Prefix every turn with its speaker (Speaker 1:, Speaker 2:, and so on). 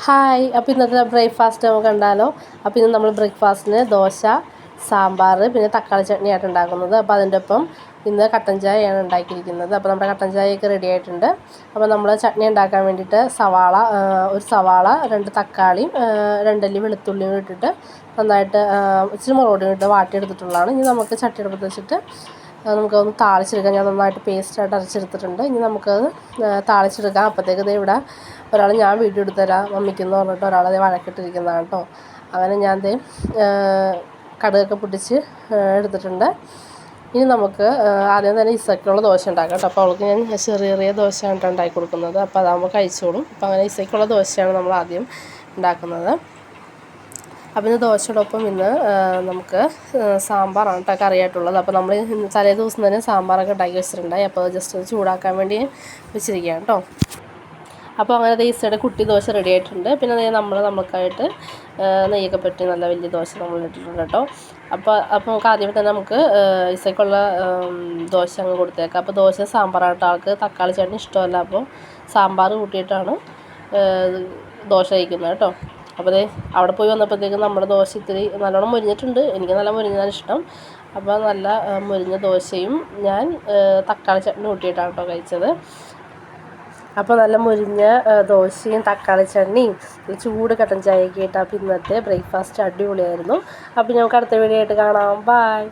Speaker 1: Hi, അപ്പോൾ ഇന്നത്തെ breakfast നമുക്ക് കണ്ടാലോ. അപ്പോൾ ഇന്ന് നമ്മൾ ബ്രേക്ക്ഫാസ്റ്റിന് ദോശ, സാമ്പാർ, പിന്നെ തക്കാളി ചട്നിയായിട്ട് ഉണ്ടാക്കുന്നത്. അപ്പോൾ അതിൻ്റെ ഒപ്പം ഇന്ന് കട്ടൻ ചായയാണ് ഉണ്ടാക്കിയിരിക്കുന്നത്. അപ്പോൾ നമ്മുടെ കട്ടൻ ചായയൊക്കെ റെഡി ആയിട്ടുണ്ട്. അപ്പോൾ നമ്മൾ ചട്നി ഉണ്ടാക്കാൻ വേണ്ടിയിട്ട് ഒരു സവാള, 2 തക്കാളിയും 2 അല്ലി വെളുത്തുള്ളിയും ഇട്ടിട്ട് നന്നായിട്ട് ഇച്ചിരി മുളക് പൊടിയും ഇട്ട് വാട്ടിയെടുത്തിട്ടുള്ളതാണ്. ഇനി നമുക്ക് ചട്ടി അടുപ്പത്ത് വെച്ചിട്ട് നമുക്കൊന്ന് താളിച്ചെടുക്കാം. ഞാൻ നന്നായിട്ട് പേസ്റ്റായിട്ട് അരച്ചെടുത്തിട്ടുണ്ട്. ഇനി നമുക്കത് താളിച്ചെടുക്കാം. അപ്പോഴത്തേക്ക് ഇവിടെ ഒരാൾ ഞാൻ വീഡിയോ എടുത്ത് തരാം മമ്മിക്കെന്ന് പറഞ്ഞിട്ട് ഒരാളത് വഴക്കിട്ടിരിക്കുന്നതാണ് കേട്ടോ. അങ്ങനെ ഞാൻ കടുകൊക്കെ പൊട്ടിച്ച് എടുത്തിട്ടുണ്ട്. ഇനി നമുക്ക് ആദ്യം തന്നെ ഇസയ്ക്കുള്ള ദോശ ഉണ്ടാക്കാം കേട്ടോ. അപ്പോൾ അവൾക്ക് ഞാൻ ചെറിയ ദോശയാണ് ഉണ്ടാക്കി കൊടുക്കുന്നത്. അപ്പോൾ അതാകുമ്പോൾ കഴിച്ചോളും. അപ്പോൾ അങ്ങനെ ഇസയ്ക്കുള്ള ദോശയാണ് നമ്മൾ ആദ്യം ഉണ്ടാക്കുന്നത്. അപ്പോൾ ഇന്ന് ദോശയോടൊപ്പം ഇന്ന് നമുക്ക് സാമ്പാറാണ് കേട്ടോ കറിയായിട്ടുള്ളത്. അപ്പോൾ നമ്മൾ തലേ ദിവസം തന്നെ സാമ്പാറൊക്കെ ഉണ്ടാക്കി വെച്ചിട്ടുണ്ടായി. അപ്പോൾ ജസ്റ്റ് ഒന്ന് ചൂടാക്കാൻ വേണ്ടി വെച്ചിരിക്കുകയാണ് കേട്ടോ. അപ്പോൾ അങ്ങനെ ഈസയുടെ കുട്ടി ദോശ റെഡി ആയിട്ടുണ്ട്. പിന്നെ നമുക്കായിട്ട് നെയ്യൊക്കെ പറ്റി നല്ല വലിയ ദോശ നമ്മൾ ഇട്ടിട്ടുണ്ട് കേട്ടോ. അപ്പോൾ നമുക്ക് ആദ്യമേ തന്നെ നമുക്ക് ഈസയ്ക്കുള്ള ദോശ അങ്ങ് കൊടുത്തേക്കാം. അപ്പോൾ ദോശ സാമ്പാറായിട്ട് ആൾക്ക് തക്കാളി ചട്നി ഇഷ്ടമല്ല. അപ്പോൾ സാമ്പാർ കൂട്ടിയിട്ടാണ് ദോശ കഴിക്കുന്നത് കേട്ടോ. അപ്പോൾ അവിടെ പോയി വന്നപ്പോഴത്തേക്കും നമ്മുടെ ദോശ ഇത്തിരി നല്ലോണം മുരിഞ്ഞിട്ടുണ്ട്. എനിക്ക് നല്ല മുരിഞ്ഞതാണ് ഇഷ്ടം. അപ്പോൾ നല്ല മുരിഞ്ഞ ദോശയും ഞാൻ തക്കാളി ചട്നി കൂട്ടിയിട്ടാണ് കേട്ടോ കഴിച്ചത്. അപ്പോൾ നല്ല മുരിഞ്ഞ ദോശയും തക്കാളി ചട്നിയും ചൂട് കട്ടൻ ചായയൊക്കെ ഇട്ടാൽ അപ്പോൾ ഇന്നത്തെ ബ്രേക്ക്ഫാസ്റ്റ് അടിപൊളിയായിരുന്നു. അപ്പോൾ നമുക്ക് അടുത്ത വീഡിയോ ആയിട്ട് കാണാം. ബൈ.